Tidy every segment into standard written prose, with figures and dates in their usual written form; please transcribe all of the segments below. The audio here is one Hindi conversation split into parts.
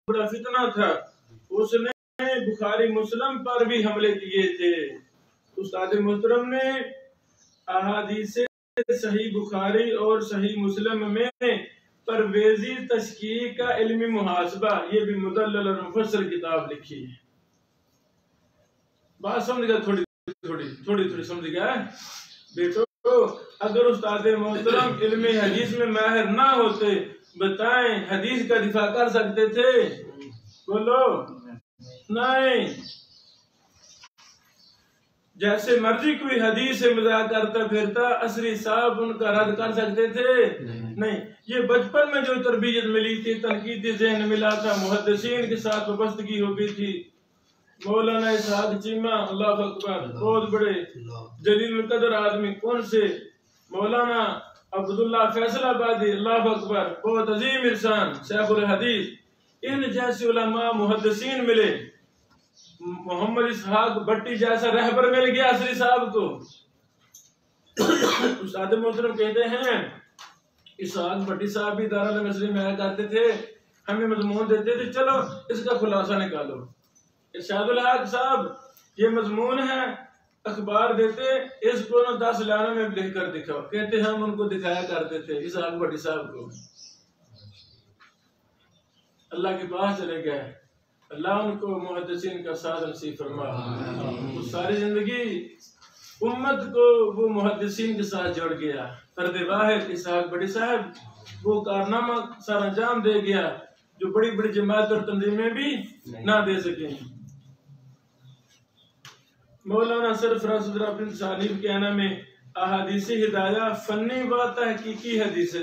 बड़ा फितना था, उसने बुखारी मुस्लिम पर भी हमले किए थे। उस्ताद मोहतरम ने अहादीस सही बुखारी और सही मुस्लिम में परवेजी तशकीक का इल्मी मुहासबा, ये भी मुदल्लल और मुफस्सल किताब लिखी है। बात समझ गया? थोड़ी समझ गया बेटो? अगर उस्ताद मोहतरम इल्मे हदीस में माहिर ना होते, बताएं हदीस का दिफा कर सकते थे? बोलो नहीं। जैसे मर्जी कोई हदीस से मजाक करता फिरता, असरी साहब उनका रद्द कर सकते थे? नहीं। ये बचपन में जो तरबियत मिली थी, तनकीदी ज़हन मिला था, मुहद्दिसीन के साथ वाबस्तगी हो गई थी। मौलाना इसहाक चीमा, अल्लाह अकबर, बहुत बड़े जलील कदर आदमी। कौन से? मौलाना अब्दुल्ला फैसलाबादी, अल्लाह अकबर, बहुत अजीम इंसान, शेखुल हदीस। इन जैसे उलमा मुहद्दिसीन मिले। मोहम्मद इसहाक भट्टी जैसा रहबर मिल गया असरी साहब को। उस्ताद मोहतरम कहते हैं इसहाक भट्टी साहब भी दारुल नसरी में आया करते थे, हमें मजमून देते थे, चलो इसका खुलासा निकालो। इरशादुल हक साहब ये मजमून है, अखबार देते, इसको ना 10 लाना में लिख कर दिखाओ। कहते हम उनको दिखाया करते थे इसहाक भट्टी साहब को। अल्लाह के पास चले गए, अल्लाह उनको मुहद्दिसीन का साथ नसीब फरमा। वो सारी जिंदगी उम्मत को वो मुहद्दिसीन के साथ जोड़ गया। फर्द वाहिद इसहाक भट्टी साहब वो कारनामा सारा अंजाम दे गया जो बड़ी बड़ी जमात और तंजीमें भी ना दे सके। मौलाना सरफराज अपनी तालीम के आना में अहादीस हिदाया फन्नी व तहकीकी हदीस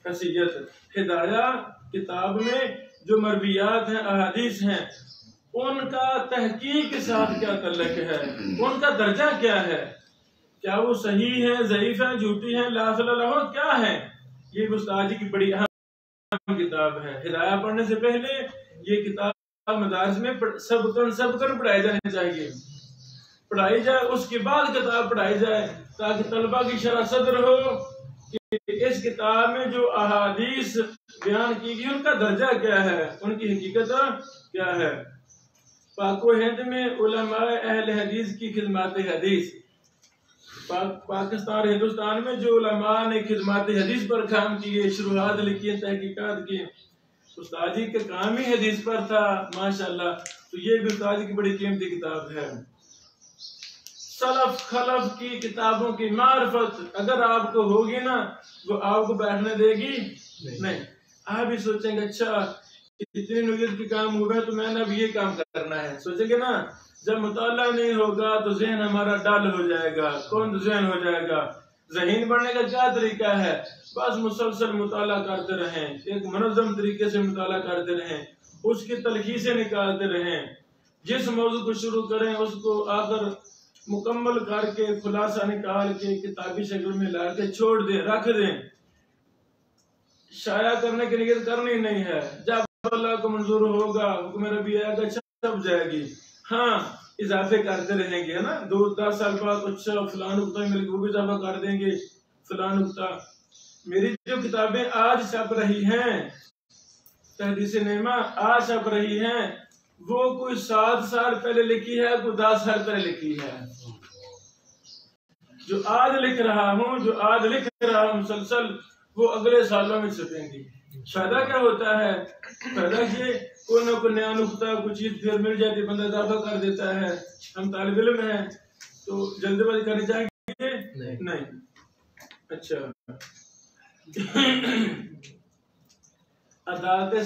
हसीयत। हिदाया किताब में जो मरवियात हैं, अहादीस हैं, उनका तहकीक के साथ क्या तल्लुक है, उनका दर्जा क्या है, क्या वो सही है, ज़ईफ है, झूठी है, लासलाह क्या है। ये उस्ताद जी की बड़ी अहम किताब है। हिदाया पढ़ने से पहले ये किताब मदारस में सबकन पढ़ाई जानी चाहिए, पढ़ाई जाए, उसके बाद किताब पढ़ाई जाए, ताकि तलबा की शरह सदर हो कि इस किताब में जो अहादीस बयान की गई उनका दर्जा क्या है, उनकी हकीकत क्या है। पाको हिंद में उलमाए अहल हदीस की खिदमत हदीस, पाकिस्तान हिंदुस्तान में जो उलमा ने खिदमत हदीस पर काम किए, शुरुआत लिखी, तहकीकात की, उस्ताद जी का काम ही हदीस पर था माशाल्लाह। तो ये भी उस्ताद जी की बड़ी कीमती किताब है। सलफ खलफ की किताबों की मार्फत अगर आपको होगी ना, वो आपको बैठने देगी नहीं। आप भी सोचेंगे अच्छा इतनी नुयत के काम हुआ तो मैंने अब ये काम करना है, सोचेंगे ना। जब मुताला नहीं होगा तो जहन हमारा डल हो जाएगा, कौन जहन हो जाएगा। जहीन बनने का क्या तरीका है? बस मुसलसल मुताला करते रहें, एक मुनज़्ज़म तरीके से मुताला करते रहें, उसकी तलखीसें निकालते रहें। जिस मौजू को शुरू करें उसको आकर मुकम्मल करके खुलासा निकाल के किताबी शक्ल में ला के छोड़ दें, रख दें। शाया करने की नियत करनी नहीं है, जब अल्लाह को मंजूर होगा हुक्म रब्बी आएगा छप जाएगी। हाँ इजाफे करते रहेंगे, है ना। 2-10 साल बाद अच्छा फलान नुक्ता मिल गया, वो भी इजाफा कर देंगे फलान नुक्ता। मेरी जो किताबें आज छप रही हैं, तहदीस नेमा आज छप रही हैं, वो कोई 7 साल पहले लिखी है, कोई 10 साल पहले लिखी है। जो आज लिख रहा हूँ मुसलसल, वो अगले सालों में छपेंगी। फायदा क्या होता है? फायदा ये कोई ना कोई नया नुक्ता, कुछ चीज फिर मिल जाती, बंदा इजाफा कर देता है। हम तालिब इल्म हैं तो जल्दबाजी करनी चाहिए नहीं। अच्छा अदालत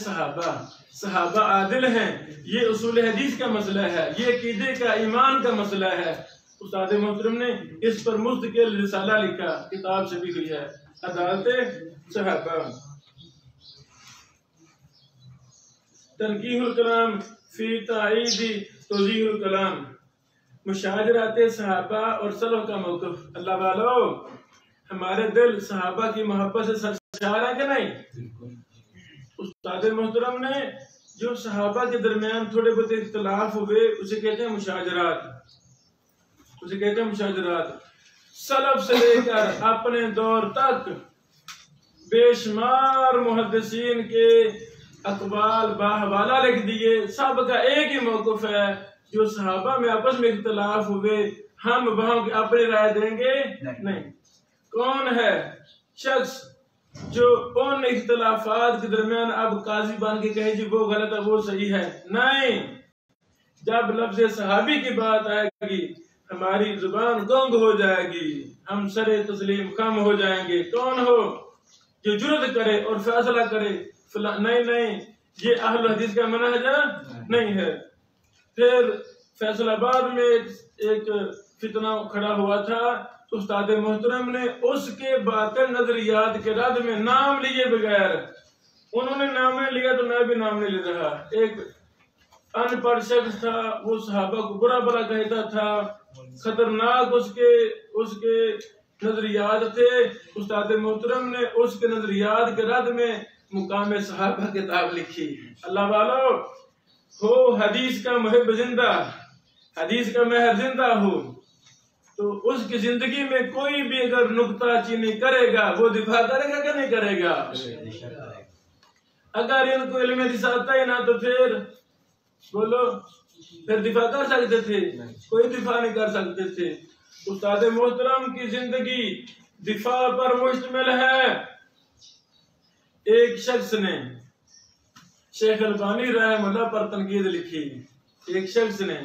सहाबा आदिल हैं, ये उसूल हदीस का मसला है, ये अकीदे का ईमान का मसला है। उस्ताद मोहतरम ने इस पर मुस्तकिल रिसाला लिखा, किताब से भी हुई है, अदालत सहाबा। तनकीहुल कलाम फी ताईदी तौजीहुल कलाम, मुशाजरात सहाबा और सलफ का मौक़िफ़। अल्लाह वालो, हमारे दिल सहाबा की मोहब्बत से सरशार है कि नहीं? उस्ताद मोहतरम ने जो सहाबा के दरमियान थोड़े बहुत इख्तिलाफ हुए उसे कहते हैं मुशाजरात, उसे कहते हैं मुशाजरात। सलफ से लेकर अपने दौर तक बेशुमार मुहद्दिसीन के अकबाल बाहवाला लिख दिए। सबका एक ही मौक़िफ़ है, जो सहाबा में आपस में इख्तिलाफ हुए हम वहां अपनी राय देंगे नहीं। कौन है शख्स जो उन इख्तिलाफात के दरमियान अब काजी बन के कहे जी वो गलत है वो सही है? नहीं। जब लफ्ज़ सहाबी की बात आएगी हमारी जुबान गुंग हो जाएगी, हम सरे तस्लीम कम हो जाएंगे। कौन हो जो जुर्रत करे और फैसला करे नहीं नहीं ये अहल हदीस का मनहज नहीं है। फिर फैसलाबाद में एक फितना खड़ा हुआ था, तो उस्ताद मोहतरम ने उसके बातिल नजरियात के रद में नाम लिए बगैर, उन्होंने नाम नहीं लिया तो मैं भी नाम नहीं ले रहा, एक अनपढ़ शख्स था, वो सहाबा को बुरा भला कहता था, खतरनाक उसके नजरियात थे। उस्ताद मोहतरम ने उसके नजरियात के रद में मुकाम सहाबा किताब लिखी। अल्लाह वालो हो हदीस का मुहिब जिंदा, हदीस का महर जिंदा हो, तो उसकी जिंदगी में कोई भी अगर नुक्ता चीनी करेगा वो दिफा करेगा कि नहीं करेगा? अगर इनको इल्म हदीस आता ही ना तो फिर बोलो फिर दिफा कर सकते थे? कोई दिफा नहीं कर सकते थे। उस्ताद मोहतरम की जिंदगी दिफा पर मुश्तमिल है। एक शख्स ने शेख अलबानी रहमतुल्लाह पर तनकीद लिखी, एक शख्स ने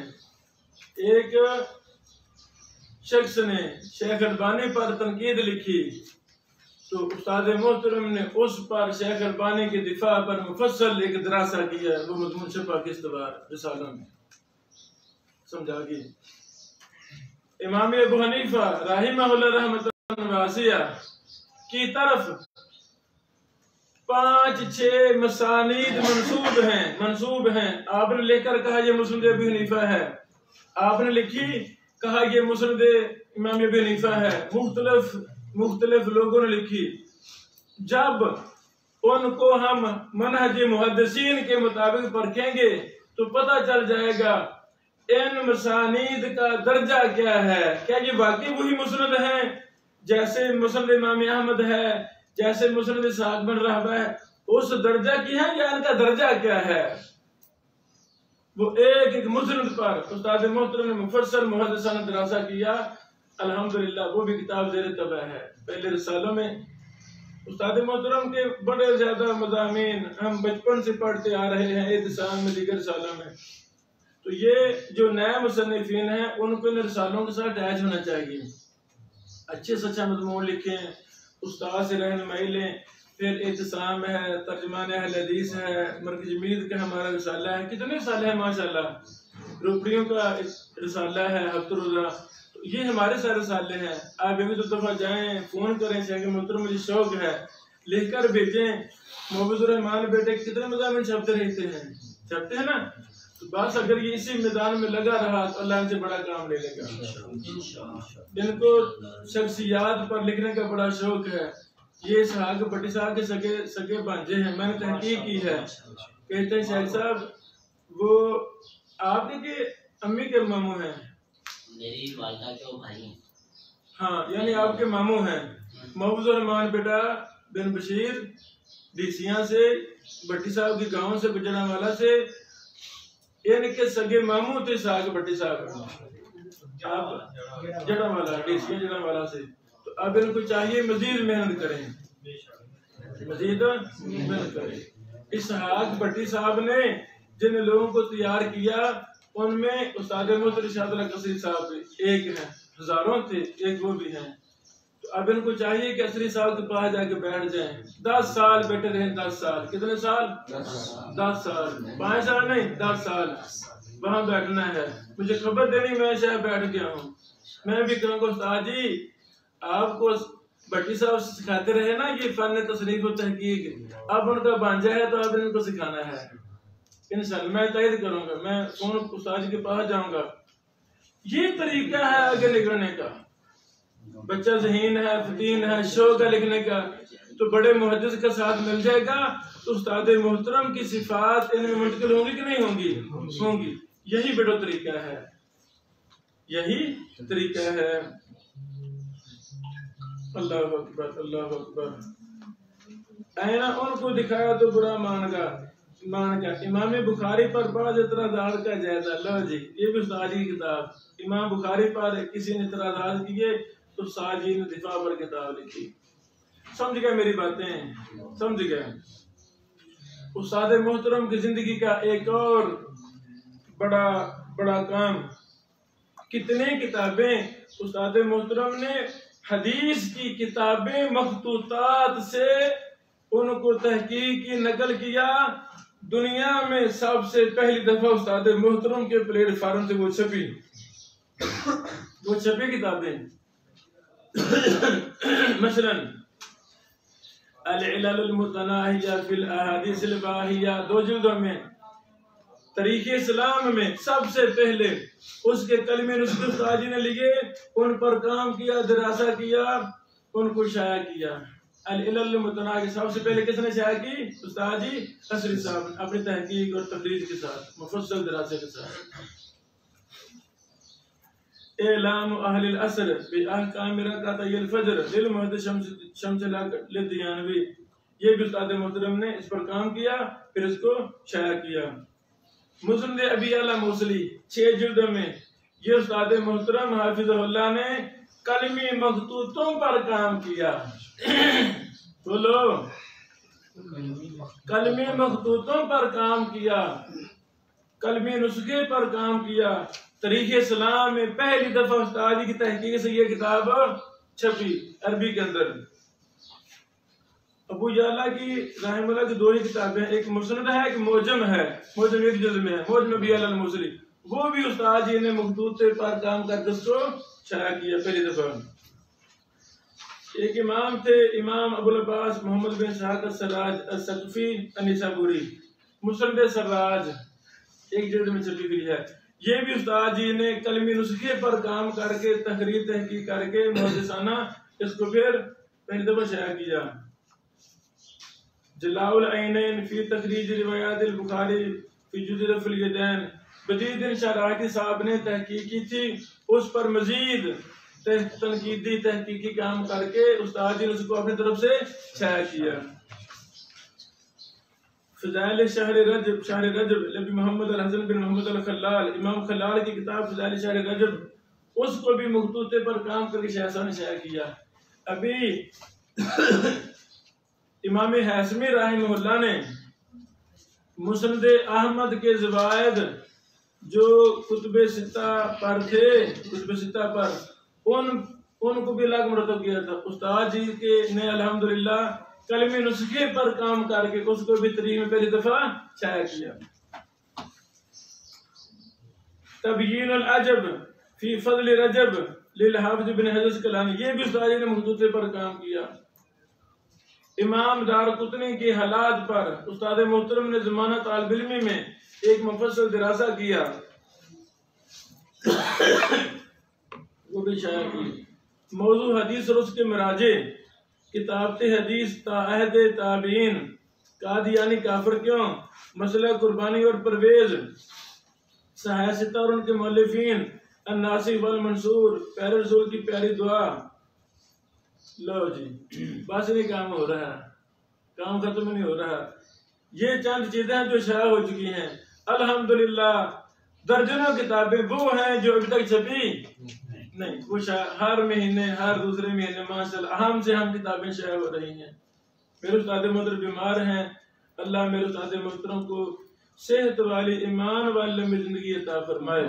शेख अलबानी पर तनकीद लिखी, तो उस्ताद मोहतरम ने उस पर शेख अलबानी की दिफा पर मुफस्सल एक दरासा किया। वो मज़मून छपा किस्तवार रिसालों में समझा गई। इमाम अबू हनीफा रहिमहुल्लाह रहमतुन वासिया की तरफ 5-6 मसानीद मंसूब हैं। आपने लेकर कहा ये मुस्नद अबू हनीफा है, आपने लिखी कहा ये मुस्नद इमाम अबू हनीफा है, मुख्तलिफ लोगों ने लिखी। जब उनको हम मनहज मुहद्दिसीन के मुताबिक परखेंगे तो पता चल जाएगा इन मसानीद का दर्जा क्या है। क्या ये वाकई वही मुस्नद है जैसे मुस्नद इमाम अहमद है, जैसे मुस्नद इसहाक बिन राहबा है, उस दर्जा की है या इनका दर्जा क्या है? वो एक मुस्नद पर उस्ताद मोहतरम ने मुफस्सल मुहद्दिसाना दरासा किया। अल्हम्दुलिल्लाह वो भी किताब ज़ेर तबा है। पहले रिसालों में उस्ताद मोहतरम के बड़े ज्यादा मज़ामीन हम बचपन से पढ़ते आ रहे हैं, इत्तिसाम में, दीगर रिसालों में। तो ये जो नए मुसन्निफीन हैं उनको इन रिसालों के साथ अटैच होना चाहिए, अच्छे से अच्छा मज़मून लिखें, उस्ताद से रहनुमाई लें। फिर इत्तिसाम है, तर्जुमान अहल हदीस है, मरकज़ जमीद का हमारा रिसाला है, कितने रिसाले हैं माशाल्लाह, रुपड़ियों का रिसाला है, हफ्तुर्रज़ा, तो ये हमारे सारे रिसाले हैं। आप एक दो दफ़ा जाएं, फ़ोन करें, शेख मोहतरम मुझे शौक़ है, लिख कर भेजें। मोहब्बतुर रहमान बेटे कितने मज़ामीन छपते हैं ना, तो बस अगर ये इसी मैदान में लगा रहा तो अल्लाह इनसे बड़ा काम ले लेगा। इनको शख्सियात पर लिखने का बड़ा शौक है। ये इसहाक भट्टी साहब के सगे भांजे हैं, मैंने तहकीक की है। कहते हैं शेख साहब वो आपके अम्मी के मामू हैं, मेरी वालिदा के भाई हैं। हाँ, यानी आपके मामू हैं। मोहब्बतुर रहमान बेटा बिन बशीर डीसिया से, भट्टी साहब के गांव से, गुजरांवाला से, इनके सगे मामू थे साग भट्टी साहब, जड़ावाला, डीसिया जड़ावाला से। तो अब इनको चाहिए मजीद मेहनत करें। इसहाक भट्टी साहब ने जिन लोगों को तैयार किया उनमें उस्ताद मोहतरम इरशादुल्लाह कसरी साहब एक हैं, हजारों थे, एक वो भी हैं। तो अब इनको चाहिए कि असरी साहब के पास जाके बैठ जाएं, 10 साल बैठे रहे, 10 साल, कितने साल? 10 साल, 5 साल नहीं, 10 साल वहां बैठना है। मुझे खबर देनी, मैं शायद बैठ गया हूँ, मैं भी कहूँगा उस्ताद जी आपको भट्टी साहब सिखाते रहे ना ये फन तसनीफ और तहकीक, अब उनका भांजा है तो अब इनको सिखाना है। इंशाअल्लाह मैं तैयार करूंगा, मैं कौन उस्ताद जी के पास जाऊंगा। ये तरीका है आगे निकलने का। बच्चा ज़हीन है, फतीन है, शौक है लिखने का, तो बड़े मुहद्दिस का साथ मिल जाएगा तो उस्ताद मोहतरम की सिफात इनमें मुंतकिल होंगी कि नहीं होंगी। यही बड़ा तरीका है, यही तरीका है। अल्लाह अकबर, अल्लाह अकबर। ऐना उनको दिखाया तो बुरा मानगा, मान का इमाम बुखारी पर बाज़ इतराज़ात का जायजा। लो जी, ये भी उस्ताद जी की किताब। इमाम बुखारी पर किसी ने इतराज़ात किए तो उस्ताद जी ने दिफा पर किताब लिखी। समझ गए मेरी बातें? समझ गए? उस्ताद मोहतरम की जिंदगी का एक और बड़ा बड़ा काम, कितने किताबें उस्ताद मोहतरम ने हदीस की किताबें मखतूतात से उनको तहकीक की नकल किया। दुनिया में सबसे पहली दफा उस्ताद मोहतरम के प्लेटफार्म से वो छपी किताबें। मसलन अल-इलल अल-मुतनाहिया फिल अहादीस अल-बाहिया 2 जिल्दों में। तरीके इस्लाम में सबसे पहले उसके कलमे नुस्खे उस्ताद जी ने लिखे, उन पर काम किया, दरासा किया, उनको शाया किया। अल-इलल अल-मुतनाहिया सबसे पहले किसने शाया की? उस्ताद जी असरी साहब अपनी तहकीक और तखरीज के साथ, मुफस्सल दरासे के साथ। एलाम अहलिल असर बि अहकाम रकातल फज्र लिल मुहद्दिस शम्स लिदियानवी, ये भी उस्ताद मोहतरम ने इस पर काम किया, फिर इसको शाया किया। मुस्नद अबी अला मौसली 6 जिल्दों में, ये उस्ताद मोहतरम हाफिज़हुल्लाह ने कलमी मखतूतों पर काम किया। बोलो, कलमी मखतूतों पर काम किया, कलमी नुस्खे पर काम किया। तरीके इस्लाम में पहली दफा उस्ताद जी की तहकीक से ये किताब छपी अरबी के अंदर। अबू जाला की रहमतुल्लाह की 2 ही किताबें, एक मुस्नद है, एक मोजम है। मोजम 1 जिल्द में है, मोजम अबी अल मुसली, वो भी उस्ताद जी ने मखतूत पर काम करके उसको शाया किया पहली दफा। एक इमाम थे, इमाम अबुल अब्बास मोहम्मद बिन इसहाक अस्सराज अस्सक़फ़ी अन-निसाबुरी, मुस्नद सर्राज 1 जिल्द में छपी हुई है। ये भी उस्ताद जी ने कलमी नुस्खे पर काम करके तहरीर तहकीक करके मुहद्दिसाना इसको फिर पहली दफा शाया किया। जलाउल ऐनैन फी तखरीज रिवायात अल बुखारी फी जुज़ रफ़्ल यदैन, बदीदीन शराहती साहब ने तहकीक की थी, उस पर मजीद तनकीदी तहकीकी काम करके उस्ताद जी ने उसको अपनी तरफ से शाया किया। फ़ज़ाइल शहर रजब नबी मोहम्मद अल-हसन बिन मोहम्मद अल-खल्लाल, इमाम खल्लाल की किताब फ़ज़ाइल शहर रजब, उसको भी मखतूते पर काम करके शाह ने शाया किया। अभी इमाम हैसमी रहमहुल्लाह ने मुस्नद अहमद के ज़वायद जो कुतुब सित्ता पर थे, कुतुब सित्ता पर उनको भी अलग मुरतब किया था। उस्ताद जी के ने अल्हम्दुलिल्लाह कलमी नुस्खे पर काम करके उसको भी तरीक में पहली दफा शाया किया। तबयीन अल अजब फी फज़ल रजब लिल हाफ़िज़ बिन हज़र अस्क़लानी, ये भी उस्ताद जी ने मखतूते पर काम किया। इमाम दारक़ुतनी के हालात पर उस्ताद मोहतरम ने ज़माना तालिब इल्मी में एक मुफस्सल दरासा किया, वो भी शाया की। मौजू हदीस और उसके मराजे, किताबते हदीस ताअहद ताबीन, कादियानी काफिर क्यों, मसला कुर्बानी और परवेज, सहायसिता और उनके मुअल्लिफीन, अन्नासिख वल मंसूर, प्यारे रसूल की प्यारी दुआ। लो जी, बस नहीं काम हो रहा, काम खत्म नहीं हो रहा। ये चंद चीजें जो शाया हो चुकी हैं अल्हम्दुलिल्लाह। दर्जनों किताबें वो हैं जो अभी तक छपी नहीं, वो हर महीने हर दूसरे महीने माशाल्लाह हम से हम किताबें शाया हो रही हैं। मेरे उस्ताद मोहतरम बीमार हैं, अल्लाह मेरे उस्ताद मोहतरम को सेहत वाली ईमान वाली लंबी जिंदगी अता फरमाए।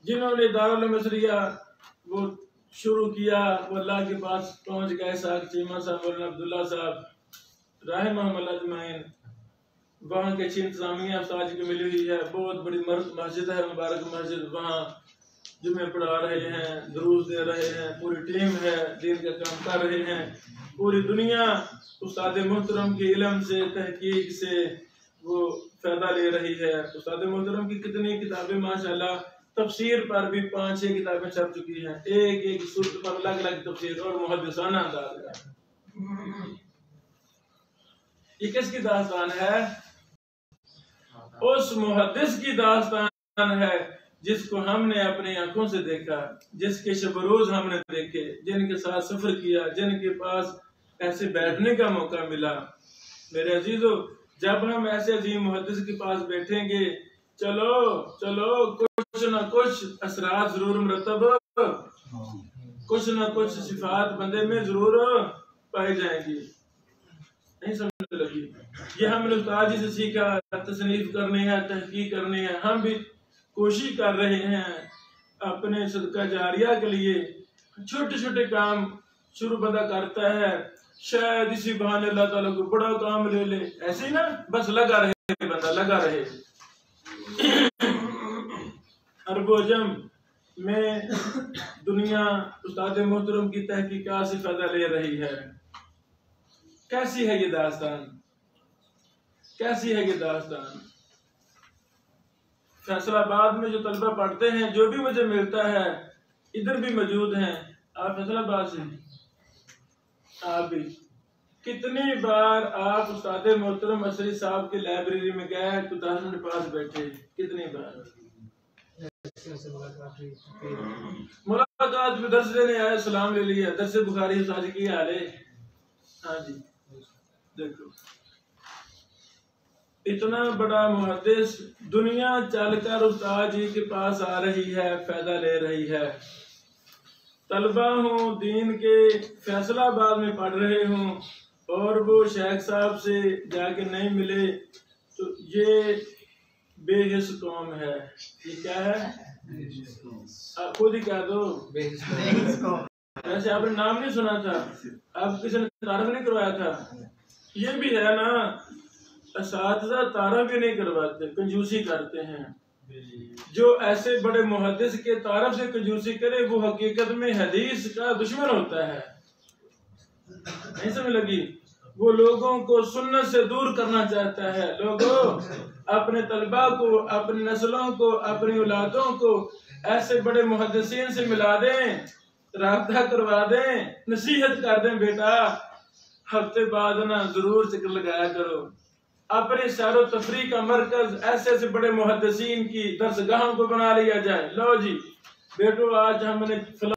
जिन्होंने दारुल मसरिया वो शुरू किया, वो अल्लाह के पास पहुंच गए। साहब चीमा साहब और अब्दुल्ला साहब रहमहुल्लाह अजमाइन, वहाँ के अच्छी इंतजामिया उस्ताद जी को मिली हुई है। बहुत बड़ी मस्जिद है, मुबारक मस्जिद, वहाँ जुम्मे पढ़ा रहे हैं, दुरूस दे रहे हैं, पूरी टीम है, दीन का काम कर रहे हैं। पूरी दुनिया उस्ताद मोहतरम के इल्म से तहकीक से वो फायदा ले रही है। उस्ताद मोहतरम की कितनी किताबें माशाल्लाह, तफसीर पर भी 5-6 किताबें छप चुकी हैं, एक एक सूरत पर अलग अलग तफसीर और मुहद्दिसाना अंदाज है। ये किसकी दास्तान है? उस मुहद्दिस की दास्तान है जिसको हमने अपनी आंखों से देखा, जिसके शब-रोज हमने देखे, जिनके साथ सफर किया, जिनके पास ऐसे बैठने का मौका मिला। मेरे अजीजों, जब हम ऐसे अजीम मुहद्दिस के पास बैठेंगे, चलो चलो कुछ न कुछ असरात जरूर मरतब, कुछ न कुछ सिफात बंदे में जरूर पाई जाएंगी। नहीं समझ लगी? ये हमने उस्ताद जी से सीखा, तसनीफ करनी है, तहकीक करनी है। हम भी कोशिश कर रहे हैं अपने सदका जारिया के लिए। छोटे छोटे काम शुरू बंदा करता है, शायद इसी बहाने अल्लाह ताला को बड़ा काम ले ले, ऐसे ही ना, बस लगा रहे बंदा, लगा रहे। अरबोजम में दुनिया उस्ताद मोहतरम की तहकीकात से फायदा ले रही है। कैसी है ये दास्तान, कैसी है ये दास्तान? फैसलाबाद में जो तलबा पढ़ते हैं, जो भी मुझे मिलता है, इधर भी मौजूद हैं। आप फैसलाबाद से, आप भी कितनी बार आप उस्ताद मोहतरम असरी साहब की लाइब्रेरी में गए तो दास के पास बैठे, कितनी बार मुलाकात में दर्स लेने आए, सलाम ले लिया, दर्स बुखारी उस्ताद की हाल है। हाँ जी, देखो इतना बड़ा मुहद्दिस, दुनिया चलकर उस्ताद जी के पास आ रही है, फायदा ले रही है। तलबा हूँ दीन के, फैसलाबाद में पढ़ रहे हूँ, और वो शेख साहब से जाके नहीं मिले, तो ये बेहिस कौम है। ये क्या है? आप खुद ही कह दो, वैसे आपने नाम नहीं सुना था, आप किसी ने तारफ नहीं करवाया था। ये भी है ना, असातिज़ा तारफ भी नहीं करवाते, कंजूसी करते हैं। जो ऐसे बड़े मुहद्दिस के तारफ से कंजूसी करे, वो हकीकत में हदीस का दुश्मन होता है। नहीं समझ लगी? वो लोगों को सुन्नत से दूर करना चाहता है। लोगों, अपने तलबा को, अपनी नस्लों को, अपनी औलादों को ऐसे बड़े मुहद्दिसीन से मिला दें, राब्ता करवा दें, नसीहत कर दें, बेटा हफ्ते बाद ना जरूर जिक्र लगाया करो। अपने सैरो तफरी का मरकज ऐसे ऐसे बड़े मुहद्दिसीन की दरसगाहों को बना लिया जाए। लो जी बेटो, आज हमने